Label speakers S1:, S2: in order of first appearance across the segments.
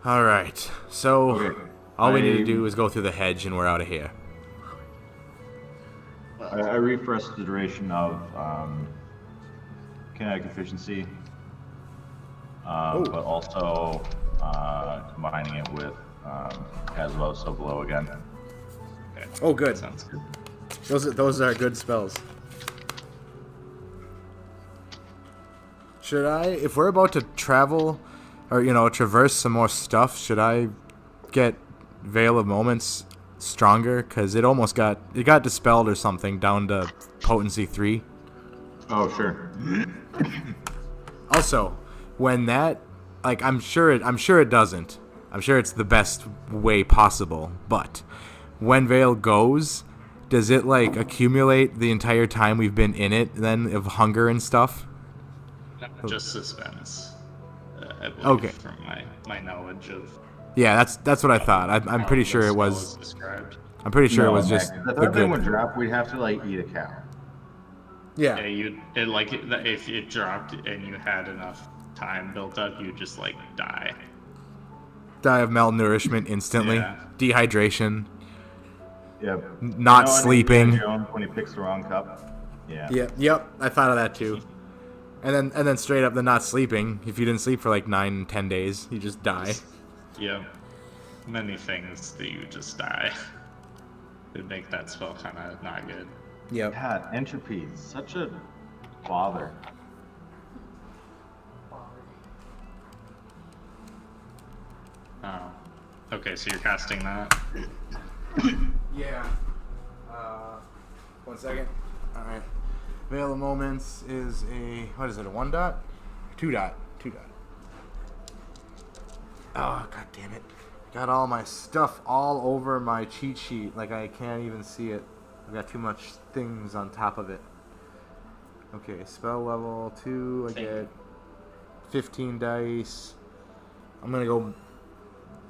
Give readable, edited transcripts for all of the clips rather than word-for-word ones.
S1: All right. So
S2: Okay.
S1: all we need to
S2: I
S1: do is go through the hedge, and we're out of here.
S2: I refreshed the duration of kinetic efficiency,
S1: Oh.
S2: but also combining it with as low so below again.
S3: Okay.
S1: Oh, good.
S3: Sounds good.
S1: Those are good spells. Should I, if we're about to travel, or traverse some more stuff, should I get Veil of Moments stronger? Because it got dispelled or something down to potency 3.
S2: Oh, sure.
S1: Also, when that, like, I'm sure it doesn't. I'm sure it's the best way possible. But when Veil goes, does it like accumulate the entire time we've been in it? Then of hunger and stuff.
S3: Not just suspense. I believe
S1: Okay.
S3: from my knowledge of
S1: Yeah, that's what I thought. I'm
S3: how
S1: pretty
S3: the
S1: sure it
S3: spell
S1: was.
S3: is described.
S1: I'm pretty sure it
S2: No,
S1: was
S2: Mac,
S1: just
S2: if
S1: the
S2: that thing would
S1: good.
S2: drop, we'd have to like eat a cow.
S3: Yeah,
S1: Yeah.
S3: if it dropped and you had enough time built up, you'd just like die.
S1: Die of malnourishment instantly.
S3: Yeah.
S1: Dehydration.
S2: Yep.
S1: Not
S2: You know,
S1: sleeping.
S2: Indiana Jones when he picks the wrong cup. Yeah.
S1: Yep. I thought of that too. And then straight up the not sleeping. If you didn't sleep for like 9-10 days, you just die.
S3: Yeah. Many things that you would just die. Would make that spell kind of not good.
S1: Yep.
S2: God, entropy, such a bother.
S3: Oh. Okay, so you're casting that.
S1: Yeah. 1 second. All right. Veil of Moments is what is it? A 1 dot? 2 dot. 2 dot. Oh, god damn it! Got all my stuff all over my cheat sheet. Like I can't even see it. I've got too much things on top of it. Okay, spell level 2. I get 15 dice. I'm gonna go.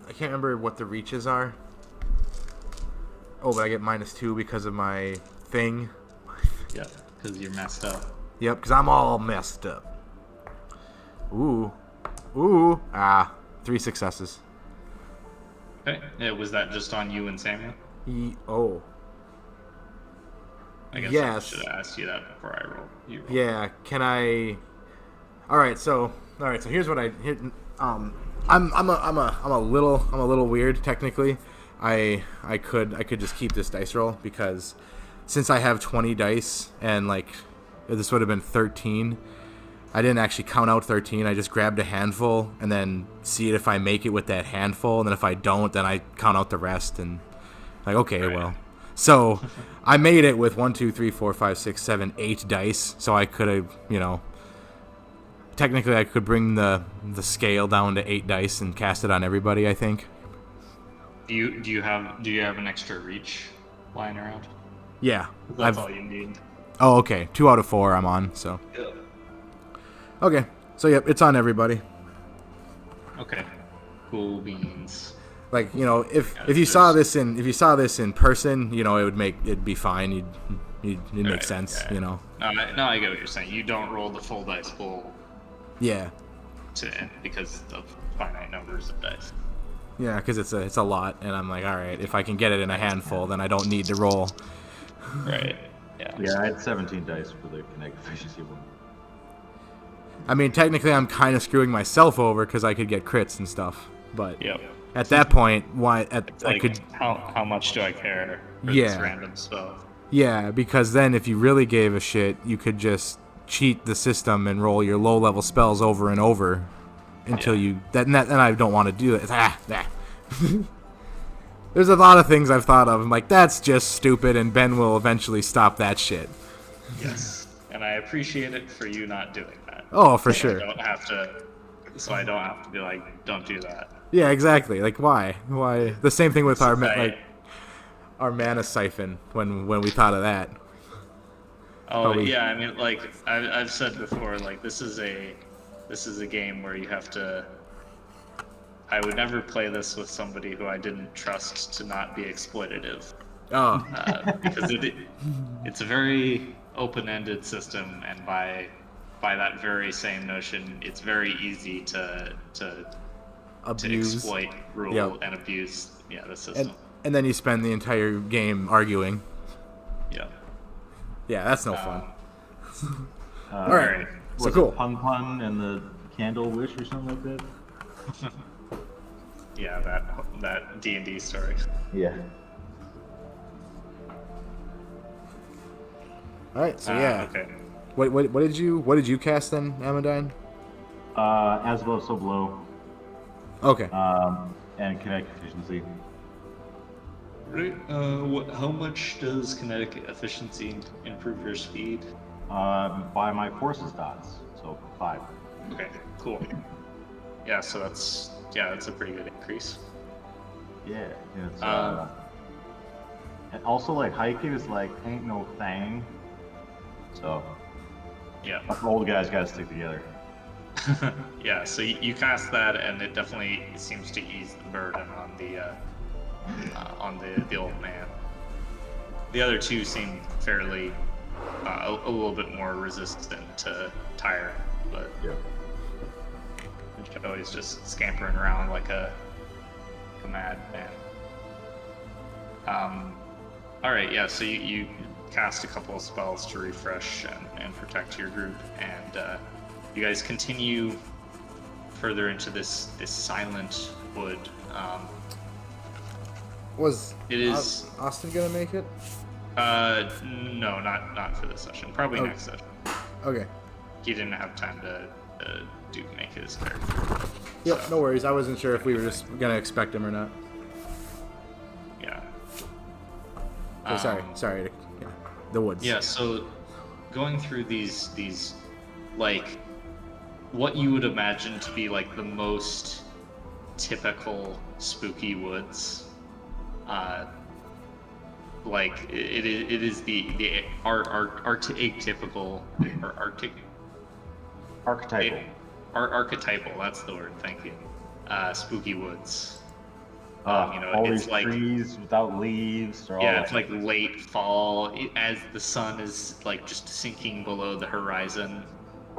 S1: I can't remember what the reaches are. Oh, but I get -2 because of my thing.
S3: Yeah, because you're messed up.
S1: Yep, because I'm all messed up. Ooh. 3 successes.
S3: Okay. Yeah, was that just on you and Samuel?
S1: Oh.
S3: I guess
S1: Yes.
S3: I should have asked you that before I rolled. You rolled.
S1: Yeah, can I? All right, so here's what I'm a little weird technically. I could just keep this dice roll because since I have 20 dice and like this would have been 13. I didn't actually count out 13. I just grabbed a handful and then see if I make it with that handful, and then if I don't, then I count out the rest and like okay,
S3: Right.
S1: well. So I made it with 1, 2, 3, 4, 5, 6, 7, 8 dice. So I could have, technically I could bring the scale down to 8 dice and cast it on everybody. I think.
S3: Do you have an extra reach lying around?
S1: Yeah.
S3: That's all you need.
S1: Oh, okay. 2 out of 4 I'm on. So.
S3: Yeah.
S1: Okay. So yep, it's on everybody.
S3: Okay. Cool beans.
S1: Like if you saw this in person, it'd be fine. It'd make
S3: Right,
S1: sense.
S3: yeah. No, I get what you're saying. You don't roll the full dice pool
S1: Yeah.
S3: because of finite numbers of dice.
S1: Yeah, because it's a lot, and I'm like, all right, if I can get it in a handful, then I don't need to roll.
S3: Right. Yeah.
S2: Yeah, I had 17 dice for the kinetic efficiency one.
S1: I mean, technically, I'm kind of screwing myself over because I could get crits and stuff. But
S3: Yep.
S1: at that point, why?
S3: It's
S1: I
S3: like,
S1: could.
S3: how much do I care for this
S1: Yeah.
S3: random spell?
S1: Yeah, because then if you really gave a shit, you could just cheat the system and roll your low-level spells over and over until you. And I don't want to do it. There's a lot of things I've thought of. I'm like, that's just stupid, and Ben will eventually stop that shit.
S3: Yes. And I appreciate it for you not doing that.
S1: Oh, for sure.
S3: I don't have to be like, don't do that.
S1: Yeah, exactly. Like, why? Why? The same thing with our
S3: Right.
S1: our mana siphon when we thought of that.
S3: Oh
S1: we-
S3: yeah, I mean, like I've said before, like this is a game where you have to. I would never play this with somebody who I didn't trust to not be exploitative,
S1: Oh,
S3: because it's a very open-ended system, and by that very same notion, it's very easy to
S1: abuse.
S3: exploit, rule,
S1: Yep.
S3: and abuse the system.
S1: And then you spend the entire game arguing.
S3: Yeah.
S1: Yeah, that's no fun.
S2: All
S1: right. So
S2: Was
S1: cool.
S2: it Pun Pun and the Candle Wish or something like that?
S3: Yeah, that D&D story.
S2: Yeah.
S1: All right, so yeah.
S3: Okay.
S1: What did you cast then, Amadine?
S2: As Above, So Below,
S1: Okay.
S2: and Kinetic Efficiency.
S3: Right. How much does kinetic efficiency improve your speed?
S2: By my Forces dots, so 5.
S3: Okay, cool. Yeah, so that's a pretty good increase.
S2: Yeah, it's and also like hiking is like ain't no thing. So
S3: Yeah.
S2: us old guys gotta stick together.
S3: Yeah, so you cast that, and it definitely seems to ease the burden on the old man. The other two seem fairly a little bit more resistant to tire, but
S2: Yeah.
S3: Joey's just scampering around like a madman. All right, yeah. So you cast a couple of spells to refresh and protect your group, and you guys continue further into this silent wood.
S1: Was
S3: It is
S1: Austin gonna make it?
S3: no, not for this session. Probably next session.
S1: Okay.
S3: He didn't have time to make his character.
S1: Yep.
S3: So,
S1: No worries. I wasn't sure if we were just gonna expect him or not.
S3: Yeah.
S1: So sorry. Yeah, the woods.
S3: Yeah, so going through these like what you would imagine to be like the most typical spooky woods, like it is the atypical or
S2: Archetypal.
S3: archetypal, that's the word, thank you. Spooky woods.
S2: All
S3: it's
S2: these
S3: like
S2: trees without leaves. They're all
S3: yeah, it's like late fall as the sun is like just sinking below the horizon.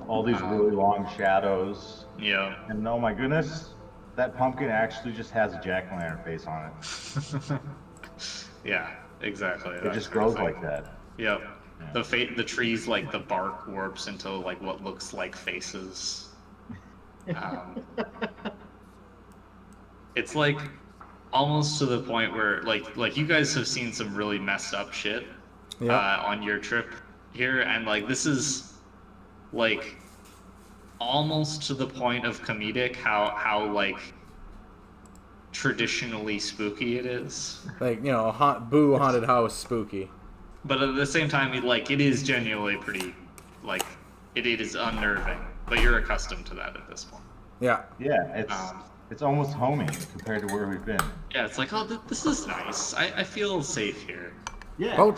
S2: all these really long shadows.
S3: Yeah.
S2: And oh my goodness, that pumpkin actually just has a jack-o'-lantern face on it.
S3: Yeah, exactly.
S2: It just grows like that.
S3: Yep.
S2: Yeah.
S3: The trees, like the bark warps into like what looks like faces. It's like almost to the point where like you guys have seen some really messed up shit on your trip here, and like this is like almost to the point of comedic how like traditionally spooky it is.
S1: Like, you know, boo haunted house spooky.
S3: But at the same time, it is genuinely pretty, like, it is unnerving. But you're accustomed to that at this point.
S1: Yeah.
S2: Yeah, it's almost homey compared to where we've been.
S3: Yeah, it's like, oh, this is nice. I feel safe here.
S2: Yeah.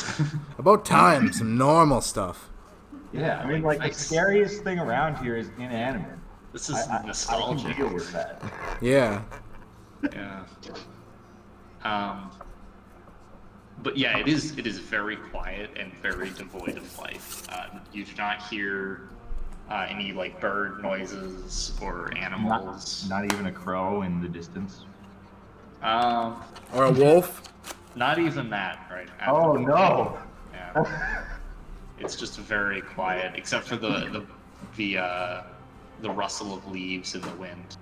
S1: About time. Some normal stuff.
S2: Yeah, I mean, like, the scariest thing around here is inanimate.
S3: This is
S2: I
S3: nostalgic.
S2: can deal with that.
S1: Yeah.
S3: Yeah. But yeah, it is very quiet and very devoid of life. You do not hear any like bird noises or animals.
S2: Not even a crow in the distance.
S1: Or a wolf.
S3: Not even that, right?
S2: Oh no!
S3: Yeah. It's just very quiet, except for the rustle of leaves in the wind.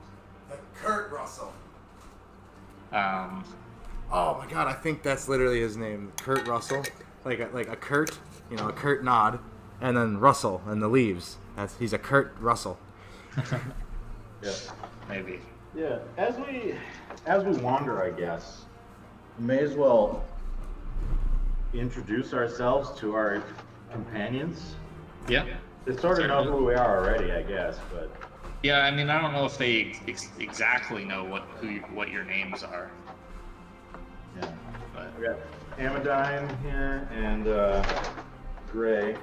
S1: Kurt Russell.
S3: Oh
S1: my god, I think that's literally his name, Kurt Russell. Like a Kurt, you know, a Kurt nod, and then Russell and the leaves. He's a Kurt Russell.
S2: Yeah.
S3: Maybe.
S2: Yeah. As we wander, I guess, we may as well introduce ourselves to our companions.
S3: Yeah.
S2: They sort of know who we are already, I guess, but
S3: Yeah, I mean, I don't know if they exactly know what your names are.
S2: yeah.
S3: But
S2: We got Amadine here and Gray.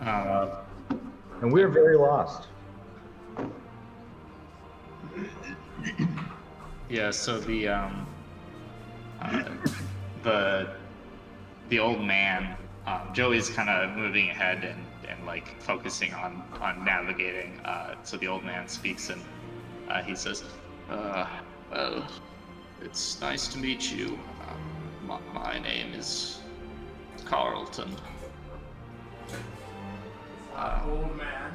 S2: And we're very lost.
S3: yeah, so the old man, Joey's kind of moving ahead and like focusing on navigating. So the old man speaks and he says, "Well, it's nice to meet you. My name is Carlton.
S1: Old man.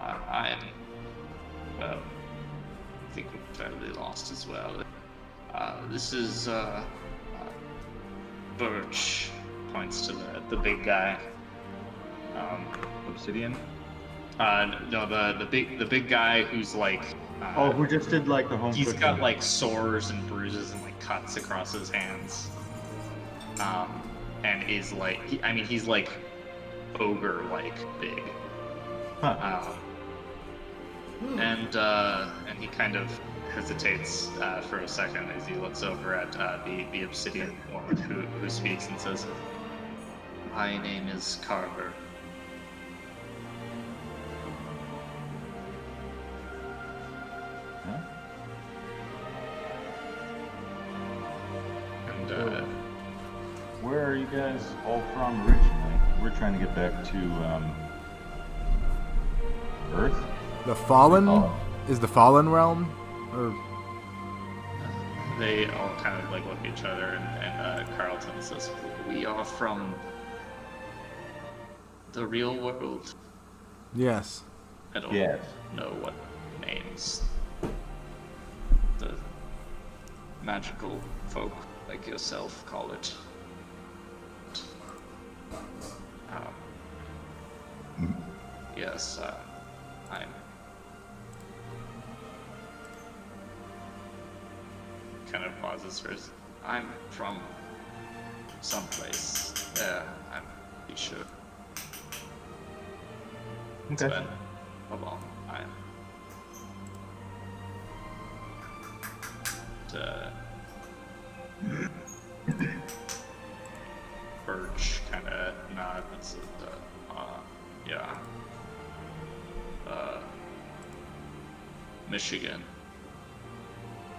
S3: I'm, well, I think we're fairly lost as well. This is Birch," points to the big guy.
S2: Obsidian?
S3: No, the big guy who's like.
S2: Who just did like the home
S3: He's
S2: cooking.
S3: got like sores and bruises and like cuts across his hands. And is like, he's like ogre like big.
S2: Huh.
S3: And he kind of hesitates for a second as he looks over at the obsidian woman who speaks and says, "My name is Carver."
S2: Huh?
S3: And
S2: Where are you guys all from originally? We're trying to get back to Earth.
S1: The Fallen?
S2: Oh.
S1: Is the Fallen realm? Or
S3: they all kind of like look at each other, and Carlton says, "We are from the real world.
S1: yes.
S3: I don't
S2: Yes.
S3: know what names the magical folk like yourself call it. Yes, I'm kind of pauses for his. I'm from someplace there, I'm pretty sure. It's
S2: Okay.
S3: been a long time. Birch kind of nods. Yeah. Michigan.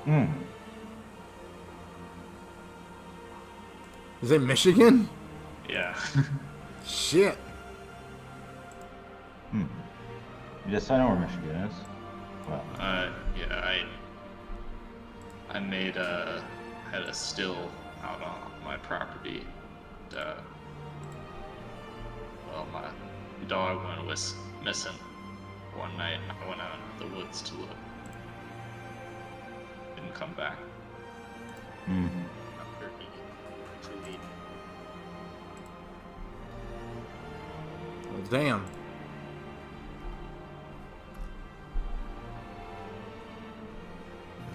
S2: Hmm.
S1: Is it Michigan?
S3: Yeah.
S1: Shit.
S2: Hmm. Yes, I know where Michigan is. Well,
S3: Yeah. I had a still out on my property. Well, my dog was missing one night. I went out into the woods to look. Didn't come back.
S2: hmm.
S3: After he truly.
S1: Well, damn.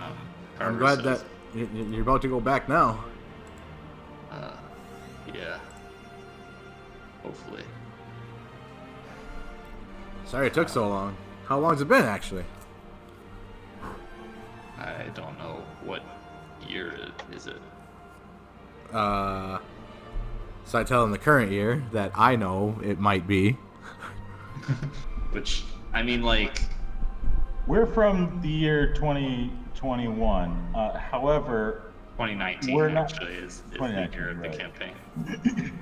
S1: I'm
S3: Carver
S1: glad
S3: says,
S1: that you're about to go back now.
S3: Yeah. Hopefully.
S1: Sorry it took so long. How long's it been, actually?
S3: I don't know what year is it.
S1: So I tell him the current year that I know it might be.
S3: Which, I mean, like,
S2: We're from the year 2021. However,
S3: 2019
S2: We're not-
S3: actually is the
S2: 2019,
S3: year of the
S2: right.
S3: campaign.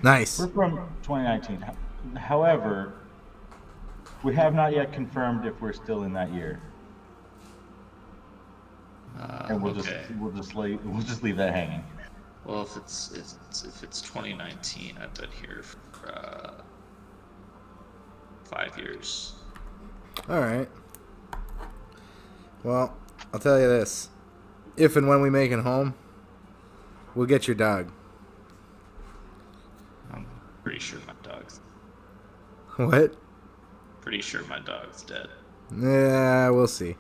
S1: Nice.
S2: we're from 2019. However, we have not yet confirmed if we're still in that year, and we'll
S3: Okay.
S2: just leave that hanging.
S3: Well, if it's 2019, I've been here for 5 years.
S1: All right. Well, I'll tell you this. If and when we make it home, we'll get your dog.
S3: I'm pretty sure my dog's
S1: What?
S3: dead.
S1: Yeah, we'll see.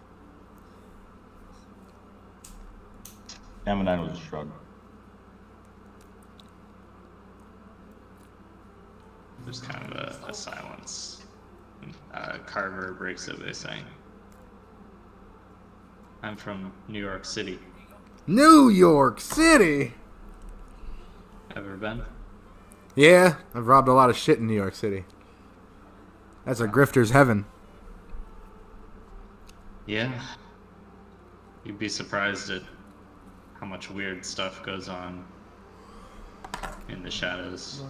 S2: Ammonine will just shrug.
S3: There's kind of a silence. Carver breaks it by saying, "I'm from New York City.
S1: New York City!
S3: Ever been?"
S1: Yeah, I've robbed a lot of shit in New York City. That's a grifter's heaven.
S3: Yeah. You'd be surprised at how much weird stuff goes on in the shadows.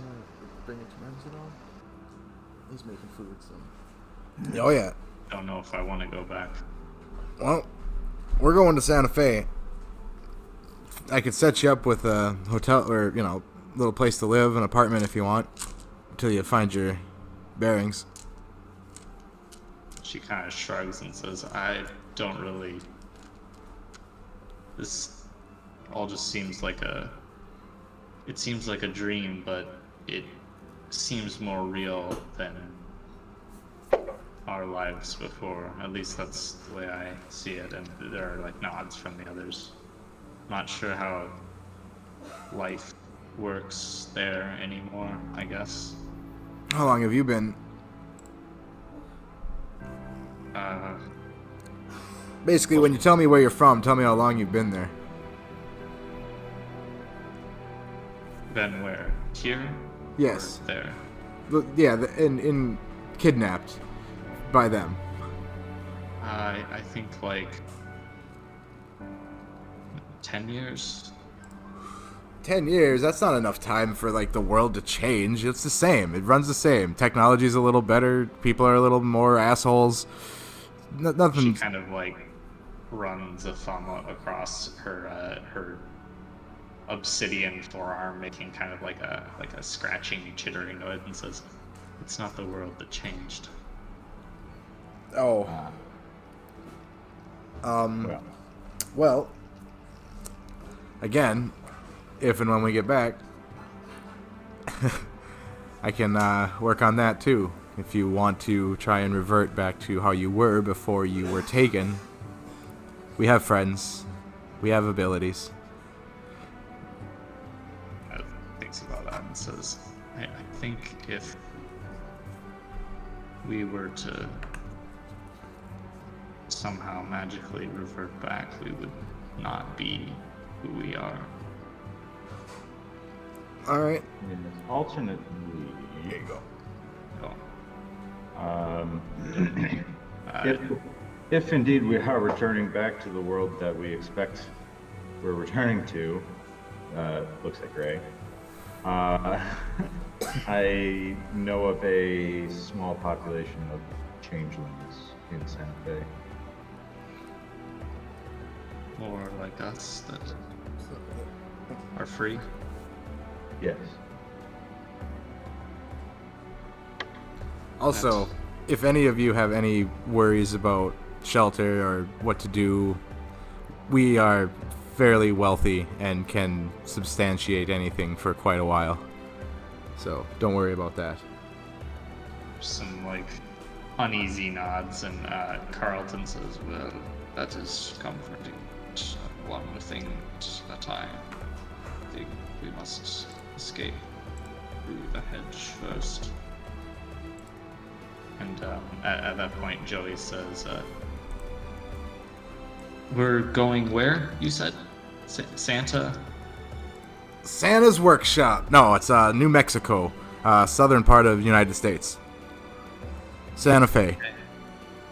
S1: He's making food. So. Oh yeah.
S3: Don't know if I want to go back.
S1: Well, we're going to Santa Fe. I could set you up with a hotel or little place to live, an apartment if you want, until you find your bearings.
S3: She kind of shrugs and says, I don't really... This all just seems like a... It seems like a dream, but it seems more real than our lives before. At least that's the way I see it, and there are like nods from the others. Not sure how life works there anymore, I guess.
S1: How long have you been? Basically, when you tell me where you're from, tell me how long you've been there.
S3: Been where? Here?
S1: Yes.
S3: Or there?
S1: Yeah, in kidnapped by them.
S3: I think like 10 years.
S1: 10 years? That's not enough time for like the world to change. It's the same. It runs the same. Technology's a little better. People are a little more assholes. Nothing.
S3: She kind of like runs a thumb across her obsidian forearm, making kind of like a scratching, chittering noise, and says, "It's not the world that changed."
S1: Oh. Well. Again, if and when we get back, I can work on that too. If you want to try and revert back to how you were before you were taken, we have friends. We have abilities.
S3: Thinks about that and says, I think if we were to somehow magically revert back, we would not be who we are.
S1: All right.
S2: Alternately,
S1: Here you go.
S2: if indeed we are returning back to the world that we expect we're returning to, looks like Gray. I know of a small population of changelings in Santa Fe.
S3: More like us that are free.
S2: Yes.
S1: Also, if any of you have any worries about shelter or what to do, we are fairly wealthy and can substantiate anything for quite a while. So don't worry about that.
S3: Some like uneasy nods, and Carlton says, "Well, that is comforting. One thing at a time. I think we must escape through the hedge first." And at that point, Joey says, "We're going where? You said Santa."
S1: Santa's workshop. No, it's New Mexico, southern part of the United States. Santa Fe.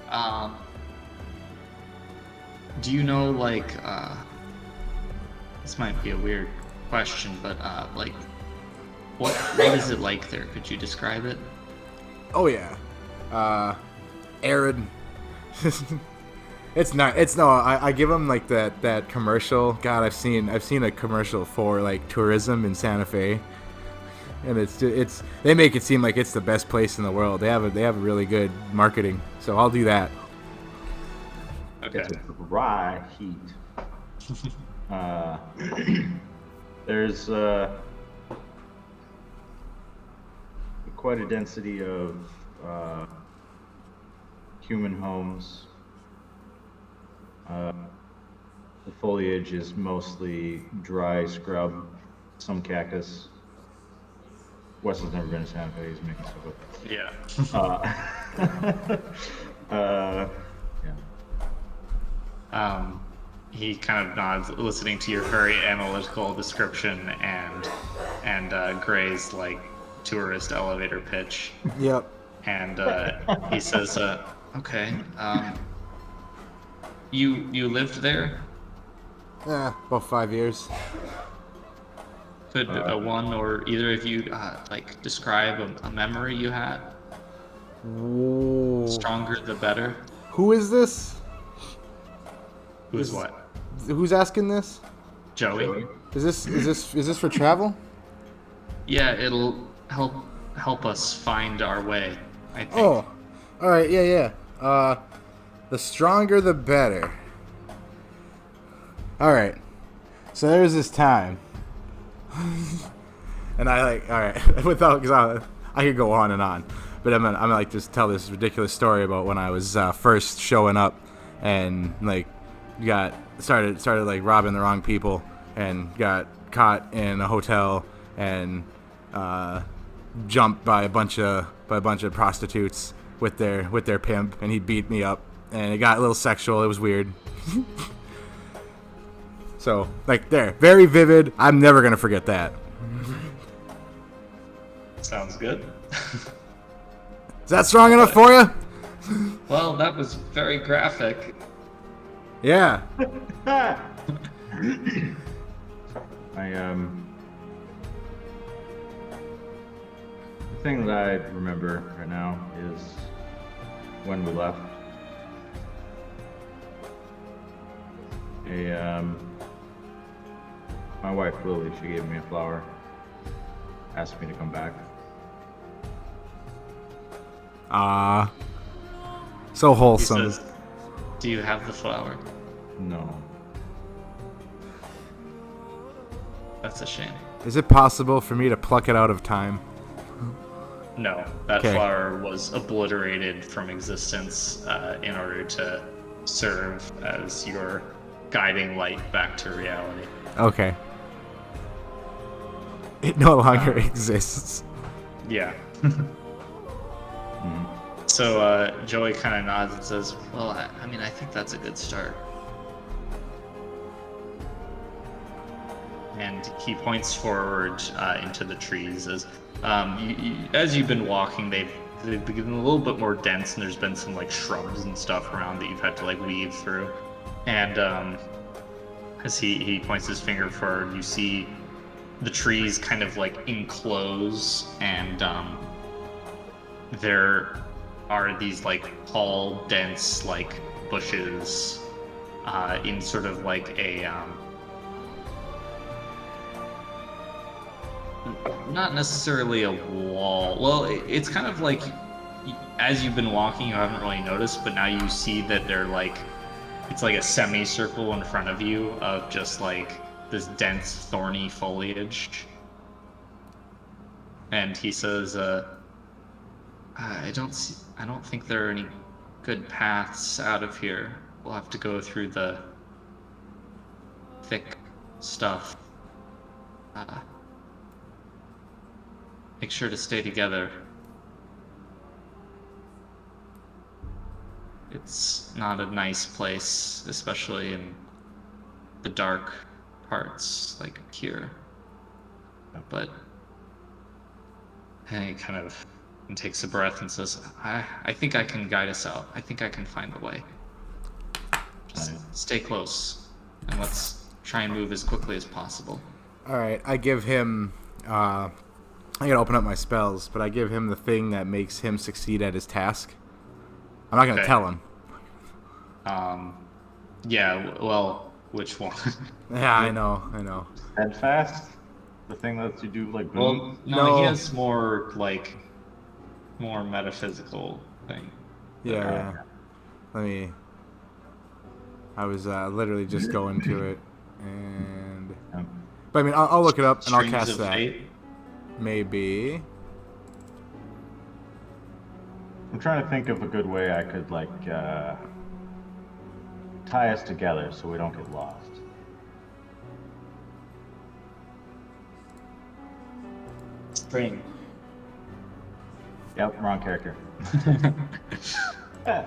S3: Okay. Do you know, like, this might be a weird question, but like, what is it like there? Could you describe it?
S1: Oh yeah, arid. It's not. It's no. I give them like that commercial. God, I've seen a commercial for like tourism in Santa Fe, and it's they make it seem like it's the best place in the world. They have a really good marketing. So I'll do that.
S3: Okay.
S2: It's a dry heat. There's quite a density of human homes. The foliage is mostly dry scrub, some cactus. Wes has never been to Santa Fe, he's making stuff up.
S3: Yeah.
S2: Yeah.
S3: He kind of nods, listening to your very analytical description and Gray's like tourist elevator pitch.
S1: Yep.
S3: And he says, "Okay, you lived there?
S1: Yeah, about 5 years.
S3: Could one or either of you like describe a memory you had?"
S1: Whoa.
S3: Stronger the better.
S1: Who is this?
S3: Who's what?
S1: Who's asking this?
S3: Joey.
S1: Is this for travel?
S3: Yeah, it'll help us find our way, I think.
S1: Oh, all right, yeah. The stronger the better. All right. So there's this time, and all right, without, because I could go on and on, but I'm gonna like just tell this ridiculous story about when I was first showing up, and like started like robbing the wrong people, and got caught in a hotel, and jumped by a bunch of prostitutes with their pimp, and he beat me up, and it got a little sexual. It was weird. So, like, there, very vivid. I'm never gonna forget that.
S3: Sounds good.
S1: Is that strong enough for you?
S3: Well, that was very graphic.
S1: Yeah.
S2: The thing that I remember right now is when we left. My wife Lily, she gave me a flower, asked me to come back.
S1: So
S3: He
S1: wholesome.
S3: says, "Do you have the flower?"
S2: No.
S3: That's a shame.
S1: Is it possible for me to pluck it out of time?
S3: No, that
S1: Okay.
S3: flower was obliterated from existence in order to serve as your guiding light back to reality.
S1: Okay. It no longer exists.
S3: Yeah. So Joey kind of nods and says, "Well, I mean, I think that's a good start." And he points forward into the trees as as you've been walking, they've become a little bit more dense, and there's been some like shrubs and stuff around that you've had to like weave through. And as he points his finger forward, you see the trees kind of like enclose, and there are these like tall, dense like bushes in sort of like a not necessarily a wall. Well, it's kind of like as you've been walking, you haven't really noticed, but now you see that they're like it's like a semicircle in front of you of just like this dense, thorny foliage. And he says, I don't think there are any good paths out of here. We'll have to go through the thick stuff. Make sure to stay together. It's not a nice place, especially in the dark parts like here. But he kind of takes a breath and says, I think I can guide us out. I think I can find the way. Just stay close, and let's try and move as quickly as possible.
S1: All right, I give him. I gotta open up my spells, but I give him the thing that makes him succeed at his task. I'm not gonna tell him.
S3: Yeah. Well, which one?
S1: Yeah, I know.
S2: Steadfast? The thing that you do like
S3: Well,
S2: boom?
S3: no, he has more metaphysical thing.
S1: Yeah. I was literally just going to it, and but I mean, I'll look it up and I'll
S3: Strings
S1: cast
S3: of
S1: that.
S3: Fate?
S1: Maybe.
S2: I'm trying to think of a good way I could like tie us together so we don't get lost.
S3: String.
S2: Yep, wrong character.
S1: Okay.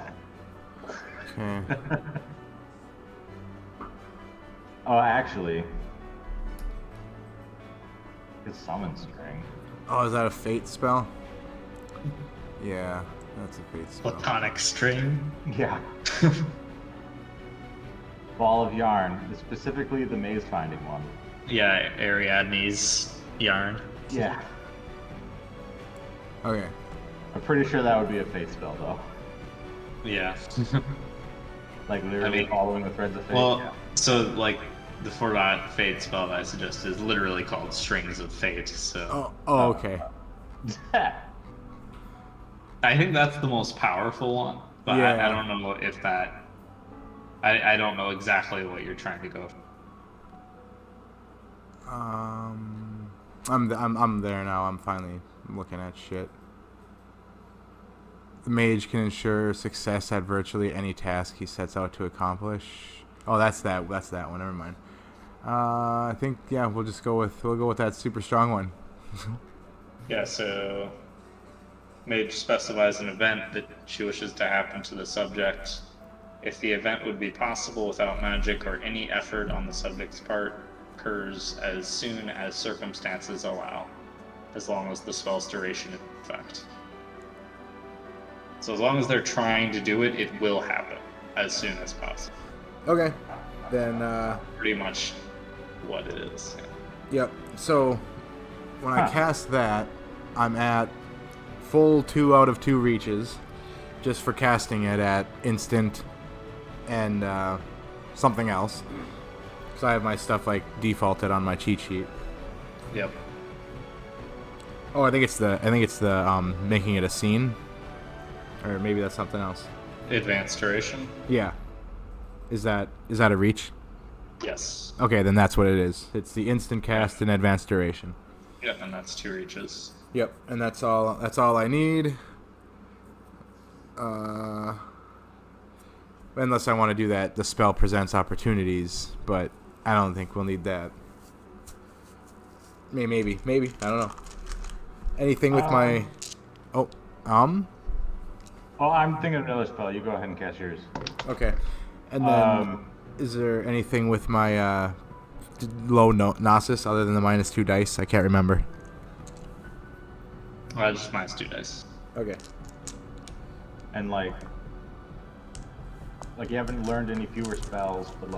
S2: Oh, actually, it's summon string.
S1: Oh, is that a fate spell? Yeah, that's a fate spell.
S3: Platonic string.
S2: Yeah. Ball of yarn, specifically the maze finding one.
S3: Yeah, Ariadne's yarn.
S2: Yeah.
S1: Okay.
S2: I'm pretty sure that would be a fate spell, though.
S3: Yeah.
S2: Like literally following the threads of fate.
S3: Well,
S2: yeah.
S3: so like the forgot fate spell that I suggest is literally called Strings of Fate. So.
S1: Okay.
S3: I think that's the most powerful one, but
S1: Yeah.
S3: I don't know if that. I don't know exactly what you're trying to go for.
S1: I'm there now. I'm finally looking at shit. The mage can ensure success at virtually any task he sets out to accomplish. Oh, that's that. That's that one. Never mind. I think we'll go with that super strong one.
S3: Yeah. So, mage specifies an event that she wishes to happen to the subject. If the event would be possible without magic or any effort on the subject's part, occurs as soon as circumstances allow, as long as the spell's duration is in effect. So as long as they're trying to do it, it will happen as soon as possible.
S1: Okay, then.
S3: Pretty much what it is.
S1: Yeah. Yep. So when I cast that, I'm at full 2 out of 2 reaches, just for casting it at instant and something else. So I have my stuff like defaulted on my cheat sheet.
S3: Yep.
S1: Oh, I think it's the making it a scene. Or maybe that's something else.
S3: Advanced duration?
S1: Yeah. Is that a reach?
S3: Yes.
S1: Okay, then that's what it is. It's the instant cast and advanced duration.
S3: Yep, and that's 2 reaches.
S1: Yep, and that's all I need. Unless I want to do that, the spell presents opportunities, but I don't think we'll need that. Maybe. I don't know. Anything with my... Oh,
S2: I'm thinking of another spell. You go ahead and cast yours.
S1: Okay. And then, is there anything with my low Gnosis other than the -2 dice? I can't remember.
S3: Just -2 dice.
S1: Okay.
S2: And like you haven't learned any fewer spells, but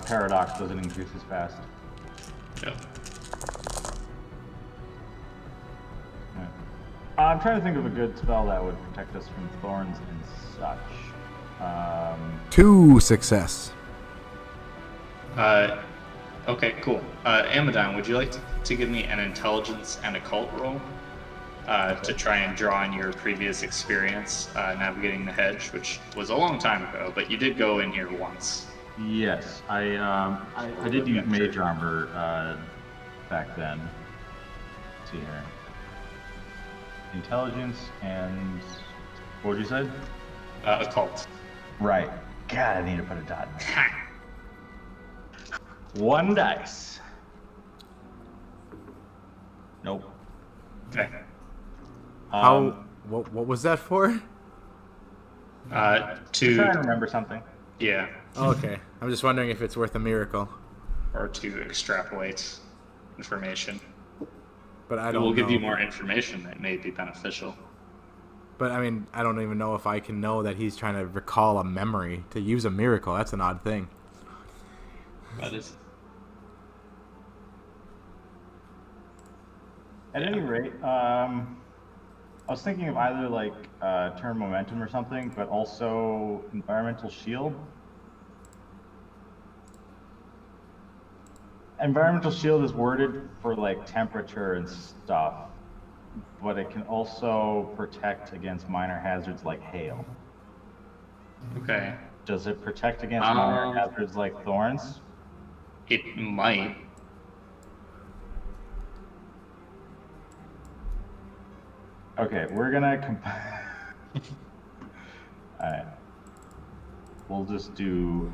S2: Paradox doesn't increase as fast.
S3: Yep.
S2: I'm trying to think of a good spell that would protect us from thorns and such.
S1: 2 success.
S3: Okay, cool. Amadon, would you like to give me an intelligence and occult roll to try and draw on your previous experience navigating the hedge, which was a long time ago, but you did go in here once.
S2: Yes, I did use mage armor back then. Let's see here. Intelligence and what did you say?
S3: Occult.
S2: Right. God, I need to put a dot. 1 dice. Nope.
S3: Okay.
S1: What was that for?
S3: To
S2: try and remember something.
S3: Yeah.
S1: Oh, okay. I'm just wondering if it's worth a miracle.
S3: Or to extrapolate information.
S1: But I don't know.
S3: We'll give you more information that may be beneficial.
S1: But I mean, I don't even know if I can know that he's trying to recall a memory to use a miracle. That's an odd thing.
S3: That is.
S2: At any rate, I was thinking of either turn momentum or something, but also environmental shield. Environmental shield is worded for temperature and stuff, but it can also protect against minor hazards like hail.
S3: Okay.
S2: Does it protect against minor hazards like thorns?
S3: It might.
S2: Okay, we're gonna Alright. We'll just do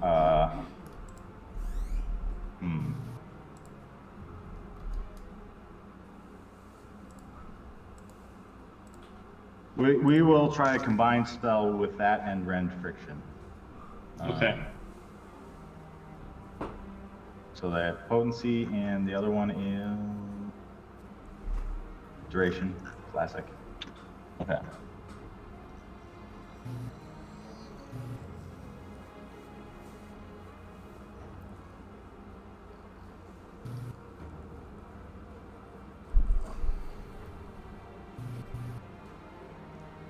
S2: We will try a combined spell with that and rend friction.
S3: Okay.
S2: So that potency and the other one is duration. Classic. Okay.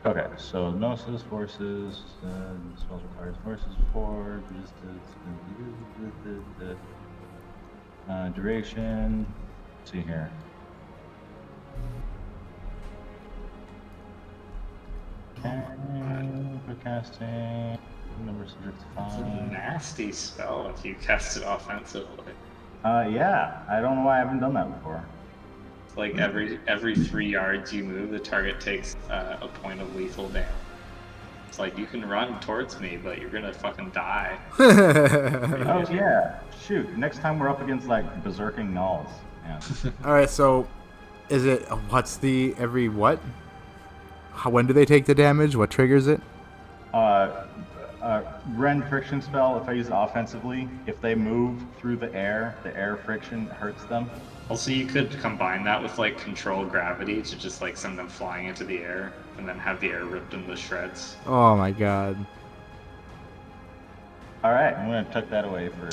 S2: Okay, so Gnosis, forces, spells requires forces for resistance, duration. Let's see here. Okay, for casting, number subject to
S3: It's a
S2: 5.
S3: nasty spell if you cast it offensively.
S2: Yeah, I don't know why I haven't done that before.
S3: It's like every 3 yards you move, the target takes a point of lethal damage. It's like you can run towards me, but you're gonna fucking die.
S2: Oh yeah, shoot. Next time we're up against like berserking gnolls. Yeah.
S1: All right, so is it what's the every what? When do they take the damage? What triggers it?
S2: Rend friction spell. If I use it offensively, if they move through the air friction hurts them.
S3: Also, you could combine that with like control gravity to just like send them flying into the air and then have the air ripped into shreds.
S1: Oh my god.
S2: All right, I'm gonna tuck that away for.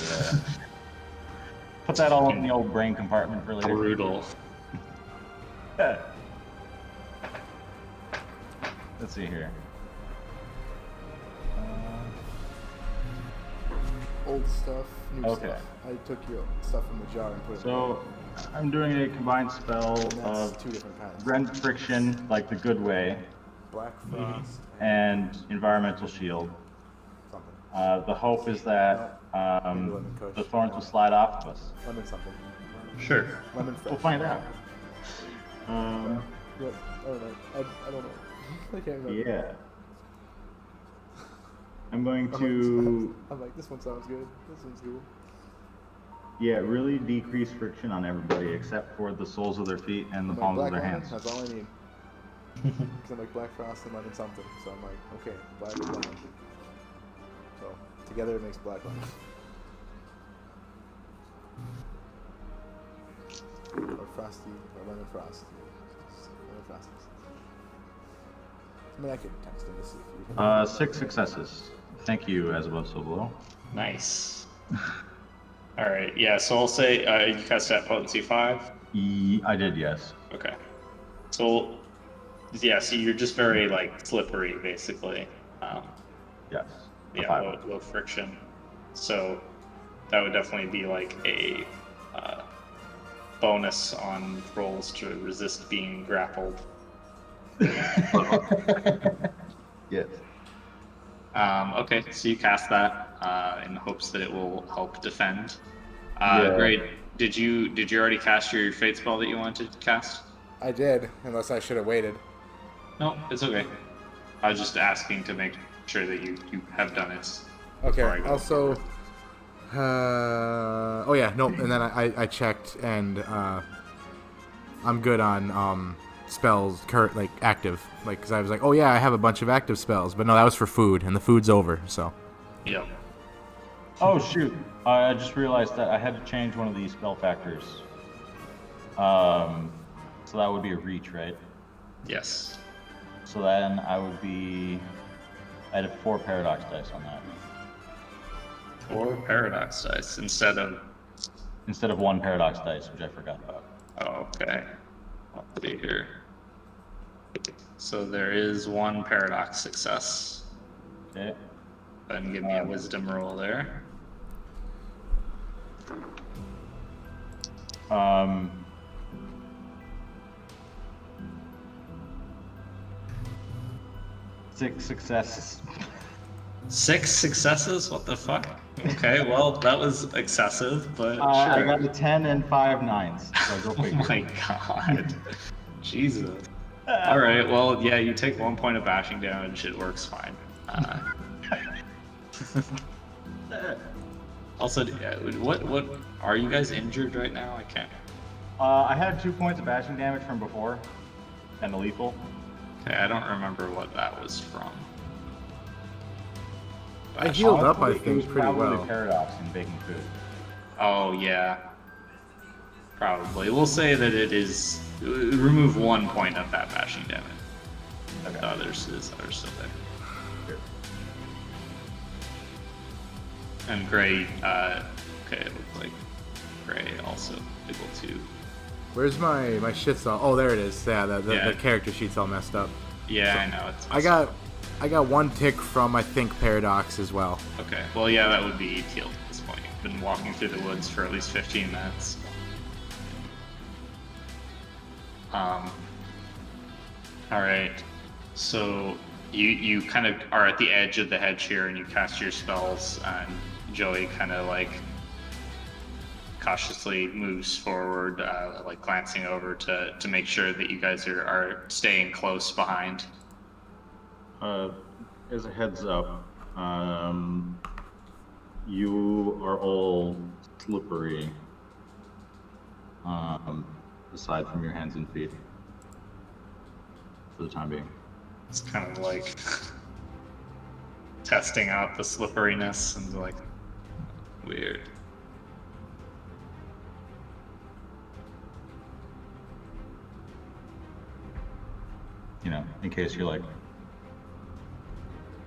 S2: Put that all in the old brain compartment for later.
S3: Brutal.
S2: Let's see here.
S1: Old stuff, new
S2: Okay.
S1: stuff. I took your stuff from the jar and put it.
S2: So I'm doing a combined spell
S1: And that's
S2: of
S1: 2 different kinds.
S2: rend friction, like the good way,
S1: Black Frost
S2: and environmental shield.
S1: something.
S2: The hope is that the thorns will slide off of us.
S1: Lemon something.
S3: Sure.
S1: Lemon fresh.
S2: We'll find out.
S1: Yep. I don't know. I don't know. I can't remember.
S2: Yeah. I'm going to,
S1: I'm like, this one sounds good. This one's cool.
S2: yeah, really decrease friction on everybody except for the soles of their feet and the
S1: I'm like,
S2: palms of
S1: black
S2: their
S1: lemon,
S2: hands.
S1: that's all I need. Because I'm like Black Frost and lemon something. So I'm like, okay, black and lemon. So together it makes black lemon. Or frosty, or lemon frost. Lemon frosties. I mean, I could text him to see if you
S2: 6 successes. Thank you, as above, so below.
S3: Nice. All right. Yeah. So I'll say you cast that potency 5.
S2: I did, yes.
S3: Okay. So yeah. So you're just very like slippery, basically.
S2: Yes.
S3: Yeah.
S2: 5.
S3: Low friction. So that would definitely be like a bonus on rolls to resist being grappled.
S2: Yes.
S3: Okay, so you cast that in hopes that it will help defend.
S2: Yeah.
S3: Great. Did you already cast your fate spell that you wanted to cast?
S1: I did, unless I should have waited.
S3: No, it's okay. I was just asking to make sure that you have done it.
S1: Okay.
S3: before I go
S1: Also,
S3: forward.
S1: oh yeah, nope. And then I checked, and I'm good on spells, like active. Like, because I was like, oh yeah, I have a bunch of active spells, but no, that was for food, and the food's over. So.
S3: Yep.
S2: Oh, shoot. I just realized that I had to change one of these spell factors. So that would be a reach, right?
S3: Yes.
S2: So then I would be... I'd have 4 paradox dice on that.
S3: 4 paradox dice instead of.
S2: Instead of 1 paradox dice, which I forgot about.
S3: Oh, okay. I'll see here. So there is 1 paradox success.
S2: Okay.
S3: Then give me a wisdom roll there.
S2: Six successes.
S3: 6 successes? What the fuck? Okay, well, that was excessive, but
S2: I
S3: sure.
S2: got a 10 and 5 9s. So go
S3: Oh
S2: figure.
S3: my god. Jesus. Alright, well, yeah, you take 1 point of bashing damage, it works fine. Also, what are you guys injured right now? I can't.
S2: I had 2 points of bashing damage from before, and a lethal.
S3: Okay, I don't remember what that was from.
S1: I healed up, I
S2: It was
S1: think, pretty
S2: probably
S1: well.
S2: paradox in baking food.
S3: Oh, yeah. Probably. We'll say that it is. Remove 1 point of that bashing damage.
S2: Okay.
S3: The others are still there.
S2: Sure.
S3: And Gray, okay, it looks like Gray also able to.
S1: Where's my shit's all? Oh, there it is. Yeah, the
S3: Yeah.
S1: character sheet's all messed up.
S3: Yeah, I know.
S1: I got one tick from, I think, Paradox as well.
S3: Okay. Well, yeah, that would be Teal at this point. You've been walking through the woods for at least 15 minutes. All right. So you kind of are at the edge of the hedge here, and you cast your spells, and Joey kind of like cautiously moves forward, like glancing over to make sure that you guys are staying close behind.
S2: As a heads up, you are all slippery, aside from your hands and feet, for the time being.
S3: It's kind of like testing out the slipperiness and like weird.
S2: You know, in case you're like,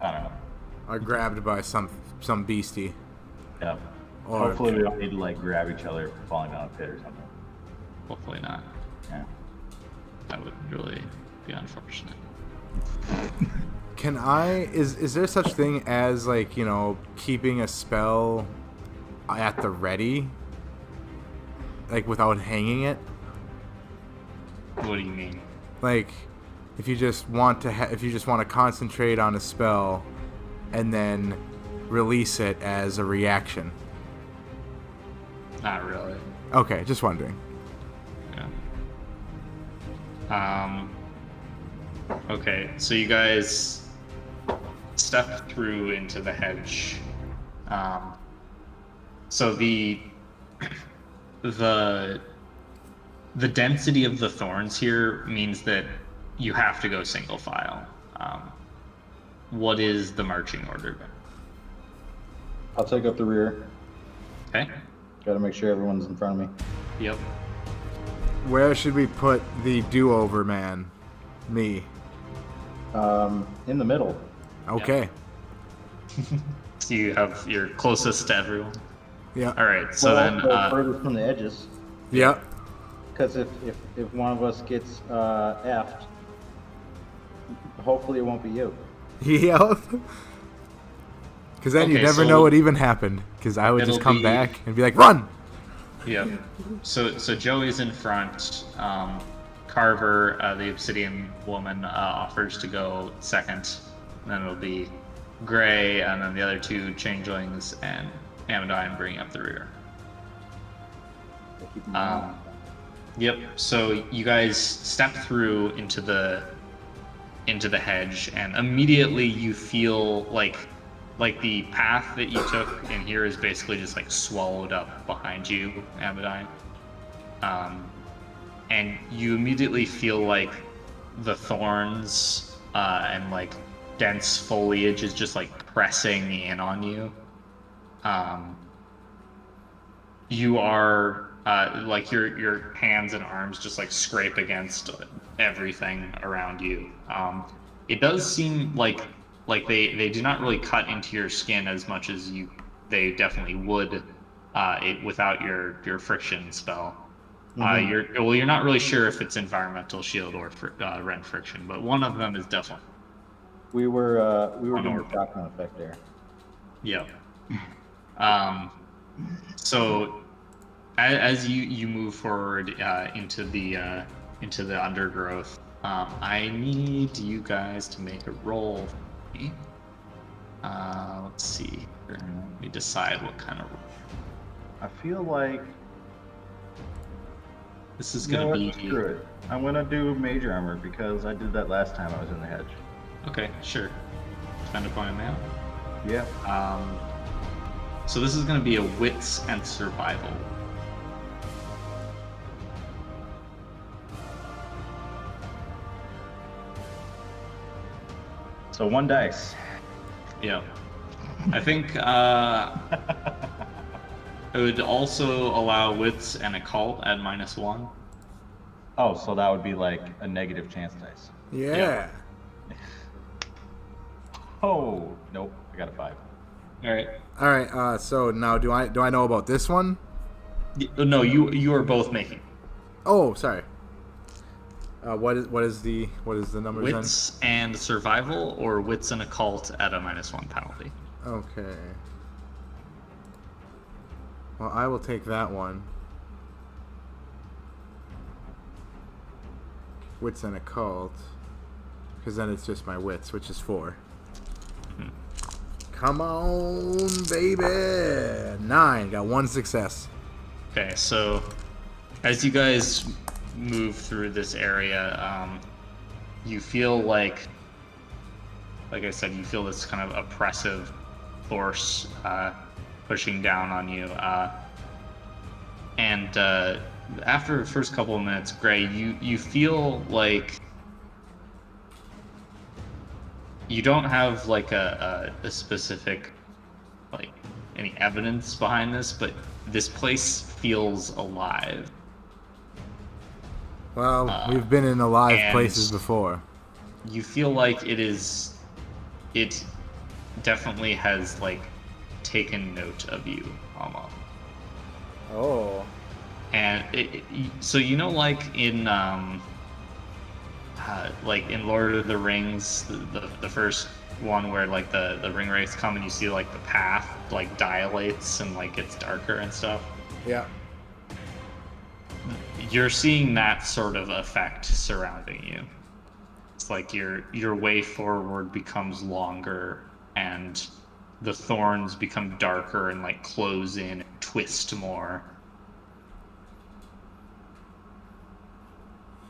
S2: I don't know.
S1: Are grabbed by some beastie.
S2: Yeah.
S1: Or
S2: hopefully we don't need to like grab each other falling down a pit or something.
S3: Hopefully not.
S2: Yeah.
S3: That would really be unfortunate.
S1: Can I? Is there such thing as like, you know, keeping a spell at the ready, like without hanging it?
S3: What do you mean?
S1: Like, if you just want to concentrate on a spell, and then release it as a reaction.
S3: Not really.
S1: Okay, just wondering.
S3: Yeah. Okay, so you guys step through into the hedge. So the density of the thorns here means that you have to go single file. What is the marching order?
S2: I'll take up the rear.
S3: Okay.
S2: Gotta make sure everyone's in front of me.
S3: Yep.
S1: Where should we put the do-over man? Me.
S2: In the middle.
S1: Okay.
S3: So you're closest to everyone.
S1: Yeah.
S3: All right. So then,
S2: furthest from the edges.
S1: Yeah.
S2: Because if one of us gets effed, hopefully it won't be you.
S1: Yeah. Because then you never know what even happened. Because I would just come back and be like, run!
S3: Yeah. So Joey's in front. Carver, the Obsidian woman, offers to go second. And then it'll be Gray, and then the other two changelings, and Amidine bringing up the rear. Yep. So you guys step through into the hedge, and immediately you feel like the path that you took in here is basically just like swallowed up behind you, Amidine. And you immediately feel like the thorns and like dense foliage is just like pressing in on you. You are like your hands and arms just like scrape against everything around you. It does seem like they do not really cut into your skin as much as they definitely would without your friction spell.
S2: Mm-hmm.
S3: You're not really sure if it's environmental shield or rend friction, but one of them is definitely.
S2: We were doing a shotgun effect there.
S3: Yeah. So as you move forward into the undergrowth, I need you guys to make a roll. Let's see. Let me decide what kind of roll.
S2: I feel like
S3: this is gonna be.
S2: Screw it. I'm gonna do major armor because I did that last time I was in the hedge.
S3: Okay, sure. Spend a point of mana.
S2: Yeah.
S3: So this is gonna be a wits and survival.
S2: So 1 dice.
S3: Yeah. I think it would also allow wits and occult at -1.
S2: Oh, so that would be like a negative chance dice.
S1: Yeah.
S2: Oh, nope. I got a 5.
S3: All
S1: right. So now, do I know about this one?
S3: No, you are both making.
S1: Oh, sorry. What is the numbers then?
S3: Wits and survival, or wits and occult at a -1 penalty.
S1: Okay. Well, I will take that one. Wits and occult, because then it's just my wits, which is 4.
S3: Mm-hmm.
S1: Come on, baby! 9. Got 1 success.
S3: Okay, so as you guys move through this area, you feel like I said, you feel this kind of oppressive force pushing down on you. And after the first couple of minutes, Gray, you feel like you don't have like a specific, like, any evidence behind this, but this place feels alive.
S1: Well, we've been in alive places before.
S3: You feel like it definitely has, like, taken note of you, almost.
S1: Oh.
S3: And so, you know, like in Lord of the Rings, the first one where, like, the ring wraiths come and you see, like, the path, like, dilates and, like, gets darker and stuff.
S1: Yeah.
S3: You're seeing that sort of effect surrounding you. It's like your way forward becomes longer, and the thorns become darker and, like, close in and twist more.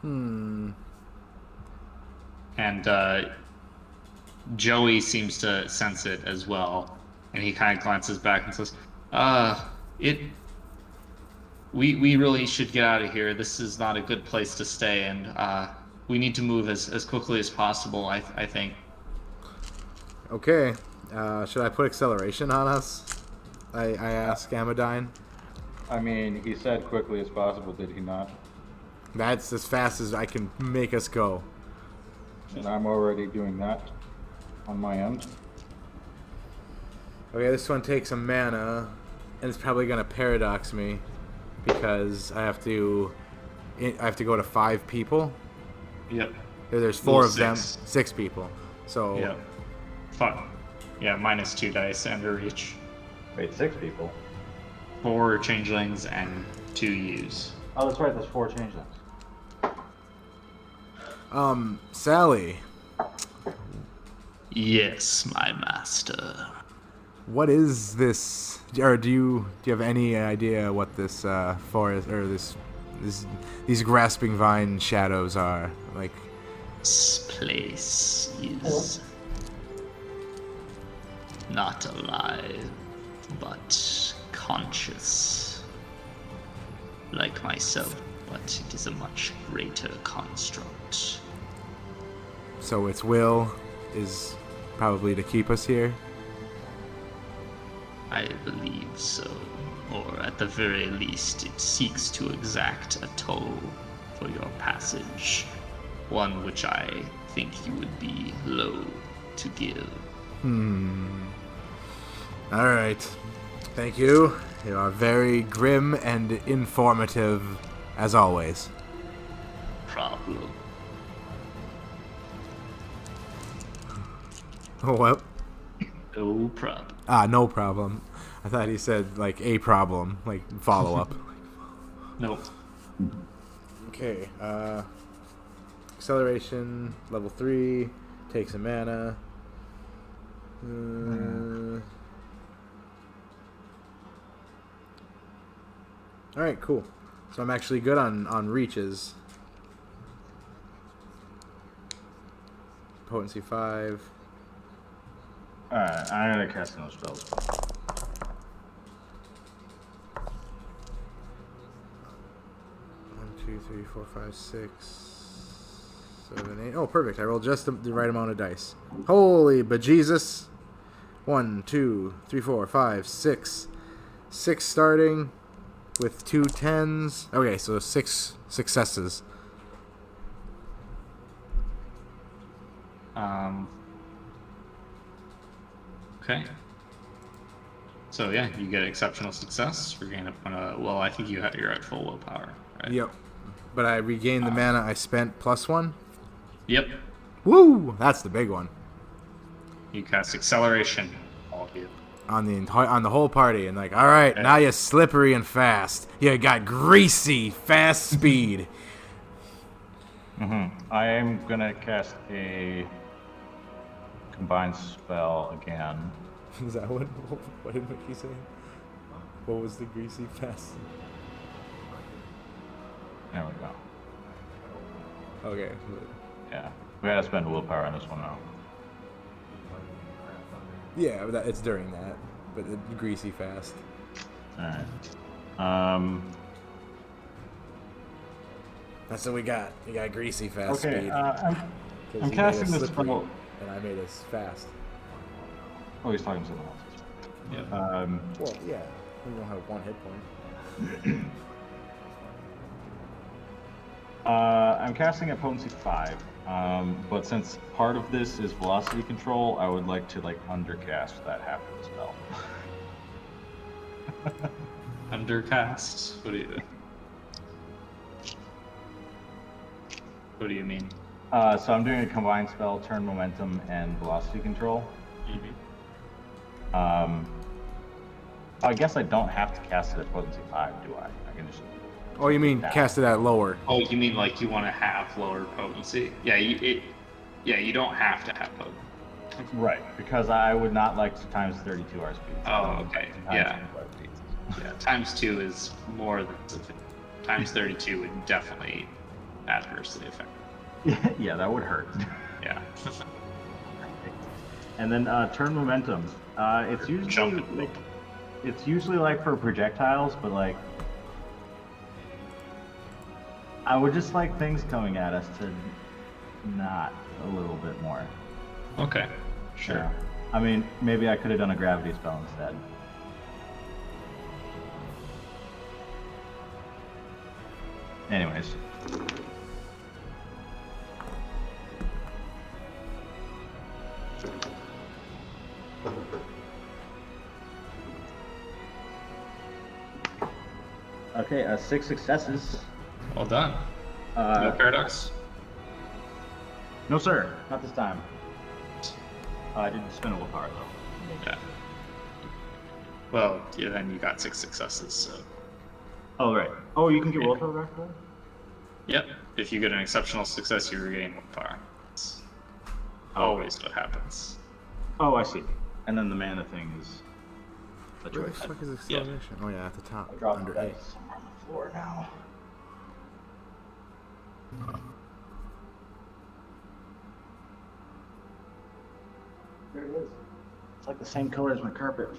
S3: And Joey seems to sense it as well, and he kind of glances back and says, we really should get out of here. This is not a good place to stay, and we need to move as quickly as possible, I think.
S1: Okay. Should I put acceleration on us? I ask Amadine.
S2: I mean, he said quickly as possible, did he not?
S1: That's as fast as I can make us go.
S2: And I'm already doing that on my end.
S1: Okay, this one takes a mana, and it's probably gonna paradox me because I have to go to 5 people.
S3: Yep.
S1: There's 4 of
S3: 6.
S1: them, 6 people. So
S3: Yep. Fun. Yeah, -2 dice and a reach.
S2: Wait, 6 people?
S3: 4 changelings and 2 U's.
S2: Oh, that's right, there's 4 changelings.
S1: Sally.
S3: Yes, my master.
S1: What is this? Or do you have any idea what this forest or these grasping vine shadows are like?
S3: This place is not alive, but conscious, like myself. But it is a much greater construct.
S1: So its will is probably to keep us here?
S3: I believe so. Or at the very least, it seeks to exact a toll for your passage. One which I think you would be loath to give.
S1: Alright. Thank you. You are very grim and informative, as always.
S3: Problem.
S1: What?
S3: No problem.
S1: No problem. I thought he said, like, a problem, like, follow-up.
S3: Nope.
S1: Okay, acceleration, level 3, takes a mana. Alright, cool. So I'm actually good on reaches. Potency 5.
S2: Alright, I'm gonna cast no spells.
S1: 2, 3, 4, 5, 6, 7, 8. Oh, perfect. I rolled just the right amount of dice. Holy bejesus. 1, 2, 3, 4, 5, 6. 6 starting with 2 10s. Okay, so 6 successes.
S3: Okay. So yeah, you get exceptional success. Regain a point of, well, I think you're at full willpower, right?
S1: Yep. but I regained the mana I spent +1.
S3: Yep.
S1: Woo! That's the big one.
S3: You cast acceleration, all of you.
S1: On the whole party, and like, all right, now you're slippery and fast. You got greasy fast speed.
S2: I am gonna cast a combined spell again.
S1: Is that what did Mickey say? What was the greasy fast?
S2: There we go.
S1: Okay.
S2: Yeah, we gotta spend willpower on this one now.
S1: Yeah, but it's during that, but greasy fast.
S2: All right.
S1: That's what we got. We got greasy fast speed.
S2: I'm casting this spell,
S1: and I made us fast.
S2: Oh, he's talking to someone else.
S3: Yeah.
S1: Well, yeah. We don't have 1 hit point.
S2: I'm casting at potency 5, but since part of this is velocity control, I would like to undercast that half of the spell.
S3: Undercast? What do you mean?
S2: So I'm doing a combined spell, turn momentum, and velocity control. I guess I don't have to cast it at potency 5, do I? I can just.
S1: Oh, you mean cast it at lower?
S3: Oh, you mean like you want to have lower potency? Yeah, you don't have to have potency.
S2: Right, because I would not like to times 32 our speed.
S3: Oh, okay. Yeah. Yeah, times 2 is more than sufficient. Times 32 would definitely adversely affect.
S2: Yeah, that would hurt.
S3: Yeah.
S2: And then turn momentum. It's usually like for projectiles, but like I would just like things coming at us to not a little bit more.
S3: Okay. Sure.
S2: Yeah. I mean, maybe I could have done a gravity spell instead. Anyways. Okay, 6 successes.
S3: Well done. No paradox?
S2: No, sir. Not this time. I didn't spend a willpower, though.
S3: Yeah. Well, yeah, then you got 6 successes, so...
S2: Oh, right. Oh, you can get willpower back for that?
S3: Yep. If you get an exceptional success, you regain willpower. That's always what happens.
S2: Oh, I see. And then the mana thing is...
S1: Where the fuck is acceleration? Oh yeah, at the top.
S2: I dropped
S1: Under
S2: the
S1: A.
S2: dice on the floor now. There it is. It's like the same color as my carpet.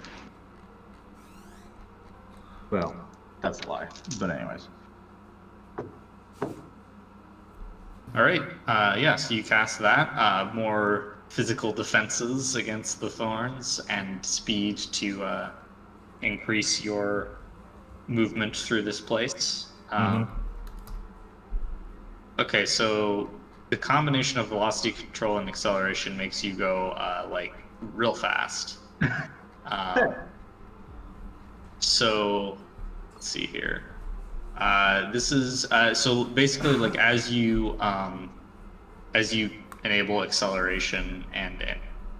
S2: Well, that's a lie. But anyways.
S3: All right. So you cast that. More physical defenses against the thorns and speed to increase your movement through this place. Okay, so the combination of velocity control and acceleration makes you go like real fast. So let's see here. This is so basically like as you enable acceleration and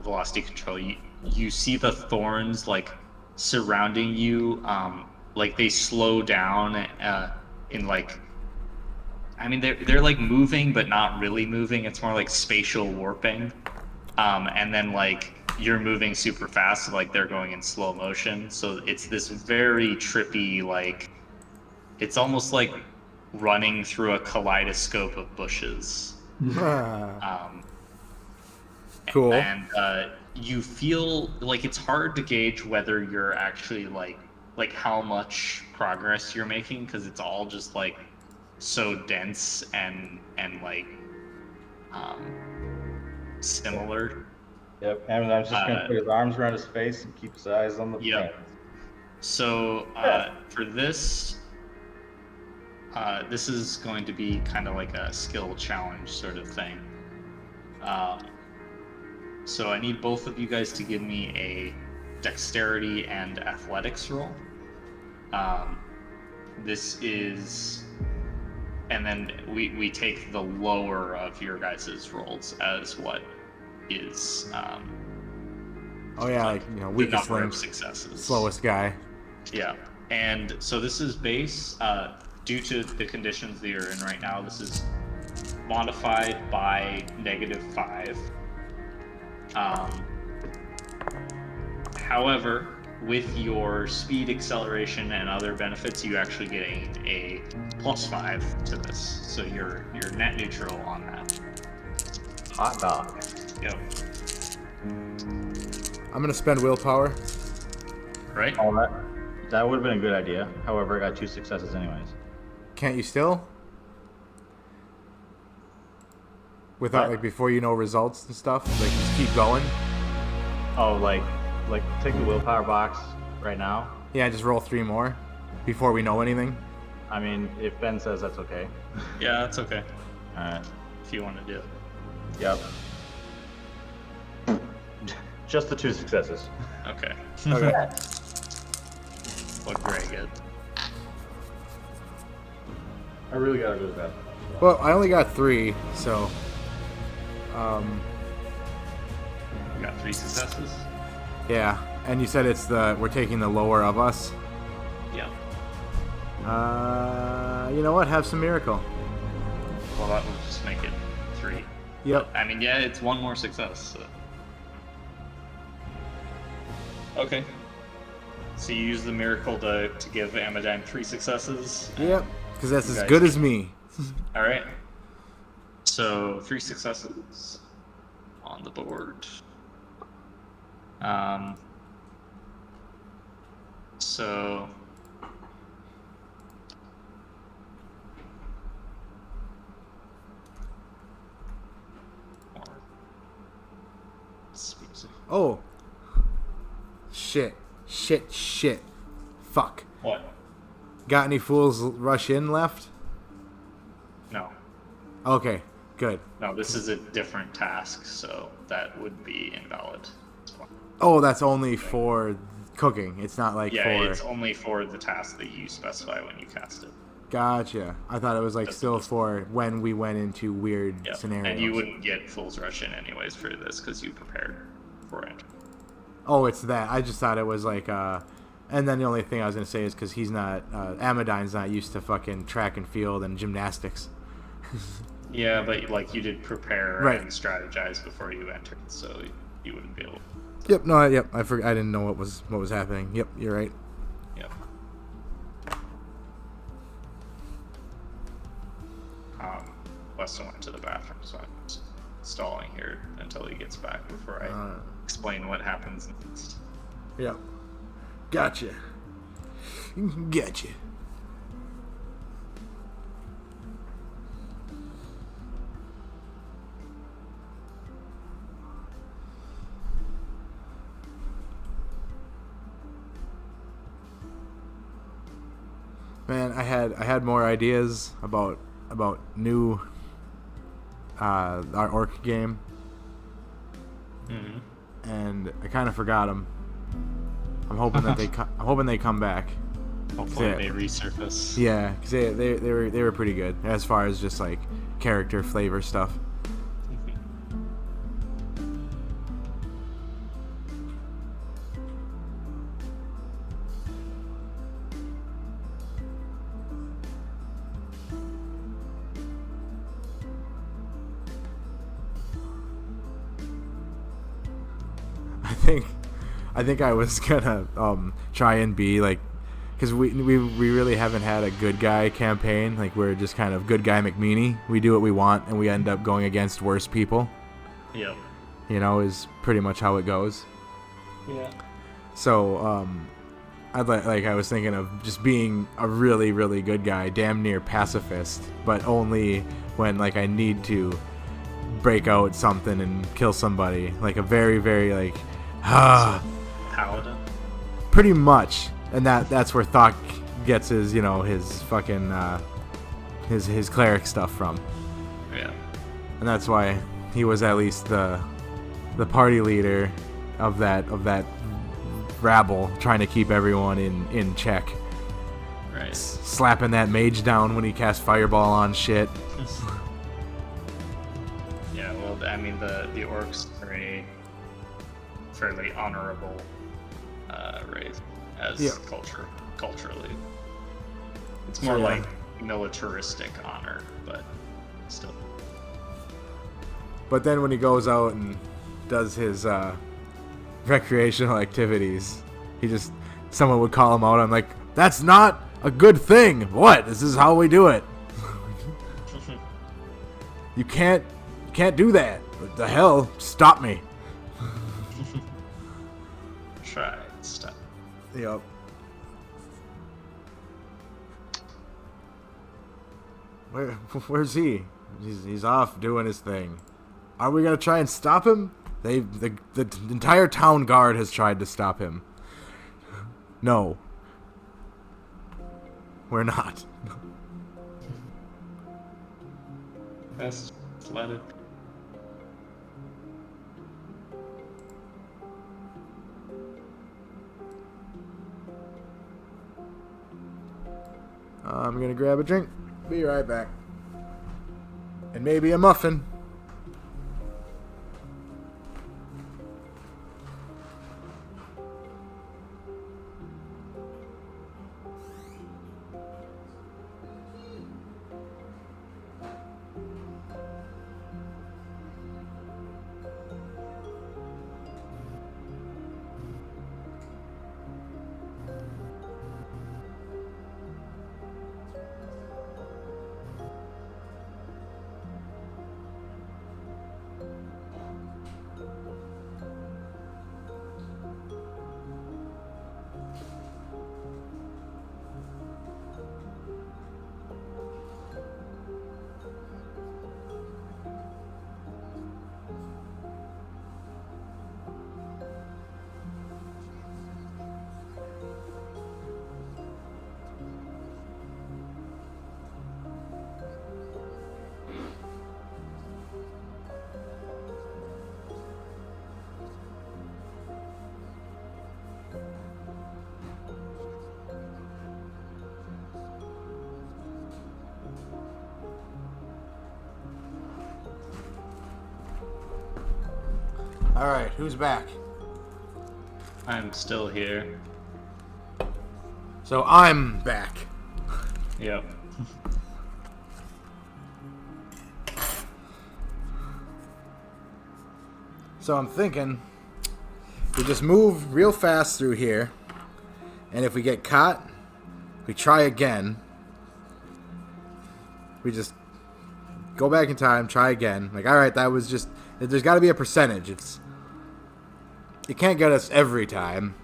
S3: velocity control, you see the thorns like surrounding you, like they slow down in like, I mean they're like moving but not really moving. It's more like spatial warping, and then like you're moving super fast, so like they're going in slow motion. So it's this very trippy, like it's almost like running through a kaleidoscope of bushes.
S1: Cool.
S3: And you feel like it's hard to gauge whether you're actually like how much progress you're making, because it's all just like so dense and like similar.
S2: Yep, and I'm just gonna put his arms around his face and keep his eyes on the
S3: Yep. So for this, this is going to be kind of like a skill challenge sort of thing. So I need both of you guys to give me a dexterity and athletics roll. This is and then we take the lower of your guys' rolls as what is
S1: oh yeah, like weakest link,
S3: successes,
S1: slowest guy.
S3: Yeah, and so this is base. Due to the conditions that you're in right now, this is modified by -5. However, with your speed, acceleration, and other benefits, you actually get a +5 to this. So you're net neutral on that.
S2: Hot dog.
S3: Yep.
S1: I'm gonna spend willpower.
S3: Right?
S2: All that would have been a good idea. However, I got 2 successes anyways.
S1: Can't you still? Without like before you know results and stuff, like just keep going.
S2: Oh, like take the willpower box right now.
S1: Yeah, just roll 3 more before we know anything.
S2: I mean, if Ben says that's okay.
S3: Yeah, that's okay.
S2: All right.
S3: If you want to do it.
S2: Yep. Just the 2 successes.
S3: Okay.
S1: Okay.
S3: Look very good.
S2: I really gotta do that.
S1: Well, I only got 3, so.
S3: You got 3 successes?
S1: Yeah, and you said we're taking the lower of us.
S3: Yeah.
S1: You know what? Have some miracle.
S3: Well, that will just make it 3.
S1: Yep.
S3: I mean, yeah, it's 1 more success. So. Okay. So you use the miracle to give Amadine 3 successes.
S1: Yep. Because that's as good as me.
S3: All right. So 3 successes on the board. So
S1: Oh. Shit. Fuck.
S3: What?
S1: Got any fools rush in left?
S3: No.
S1: Okay, good.
S3: No, this is a different task, so that would be invalid.
S1: Oh, that's only for cooking. It's not like
S3: yeah,
S1: for...
S3: it's only for the task that you specify when you cast it.
S1: Gotcha. I thought it was like still for when we went into weird scenarios.
S3: And you wouldn't get Fool's Rush in anyways for this because you prepared for it.
S1: Oh, it's that. I just thought it was like... And then the only thing I was going to say is because he's not... Amadine's not used to fucking track and field and gymnastics.
S3: Yeah, but like you did prepare
S1: right.
S3: and strategize before you entered, so you wouldn't be able to.
S1: Yep, no, yep. I didn't know what was happening. Yep, you're right.
S3: Yep. Weston went to the bathroom, so I'm just stalling here until he gets back before I explain what happens next.
S1: Yep. Gotcha. Man, I had more ideas about new our orc game, and I kind of forgot them. I'm hoping that they come back.
S3: Hopefully they resurface.
S1: Yeah, because they were pretty good as far as just like character flavor stuff. I think I was gonna try and be like, because we really haven't had a good guy campaign. Like we're just kind of good guy McMeany. We do what we want and we end up going against worse people.
S3: Yep.
S1: You know, is pretty much how it goes.
S3: Yeah.
S1: So I was thinking of just being a really, really good guy, damn near pacifist, but only when like I need to break out something and kill somebody. Like a very, very like
S3: Paladin.
S1: Pretty much. And that's where Thok gets his, you know, his fucking his cleric stuff from.
S3: Yeah.
S1: And that's why he was at least the party leader of that rabble, trying to keep everyone in check.
S3: Right.
S1: Slapping that mage down when he casts fireball on shit.
S3: Yeah, well, I mean, the orcs are a fairly honorable race as culturally. It's more like militaristic honor, but still.
S1: But then when he goes out and does his recreational activities, someone would call him out. I'm like, that's not a good thing. What? This is how we do it. You can't do that. What the hell? Stop me.
S3: Try and stop.
S1: Yep. Where's he? He's off doing his thing. Are we gonna try and stop him? The entire town guard has tried to stop him. No. We're not.
S3: Just let it.
S1: I'm gonna grab a drink. Be right back. And maybe a muffin. Alright, who's back?
S3: I'm still here.
S1: So I'm back.
S3: Yep.
S1: So I'm thinking we just move real fast through here, and if we get caught, we try again. We just go back in time, try again. Like, alright, that was just... There's got to be a percentage. It can't get us every time.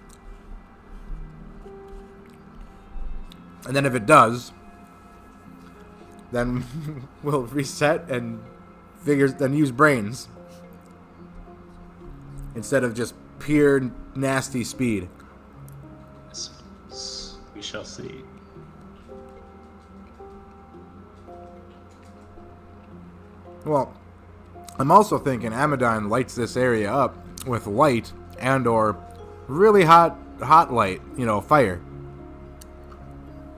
S1: And then if it does, then we'll reset and then use brains instead of just pure nasty speed.
S3: We shall see.
S1: Well, I'm also thinking Amadon lights this area up with light and or really hot light, fire.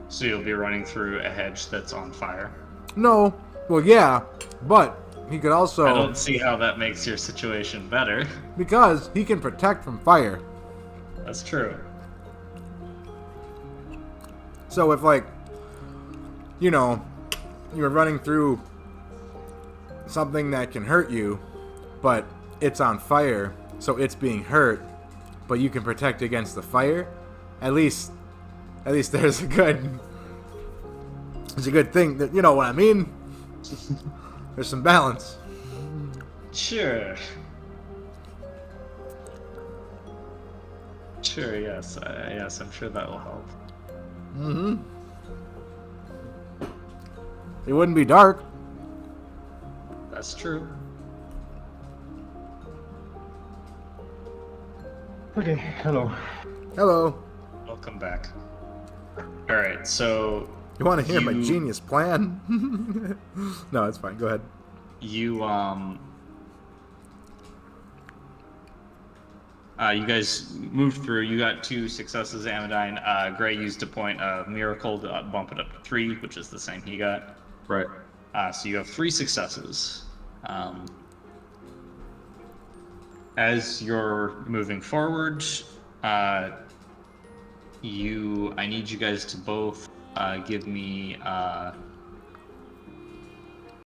S3: So you'll be running through a hedge that's on fire?
S1: No. Well, yeah, but he could also...
S3: I don't see how that makes your situation better.
S1: Because he can protect from fire.
S3: That's true.
S1: So if, you're running through something that can hurt you, but it's on fire, so it's being hurt, but you can protect against the fire, at least there's a good thing that, you know what I mean? There's some balance.
S3: Sure, yes. Yes, I'm sure that will help.
S1: Mm-hmm. It wouldn't be dark.
S3: That's true.
S2: Okay, hello.
S1: Hello.
S3: Welcome back. Alright, so...
S1: You want to hear my genius plan? No, it's fine. Go ahead.
S3: You guys moved through. You got 2 successes, Amadine. Gray used a point of miracle to bump it up to 3, which is the same he got.
S2: Right.
S3: So you have 3 successes. As you're moving forward, I need you guys to both give me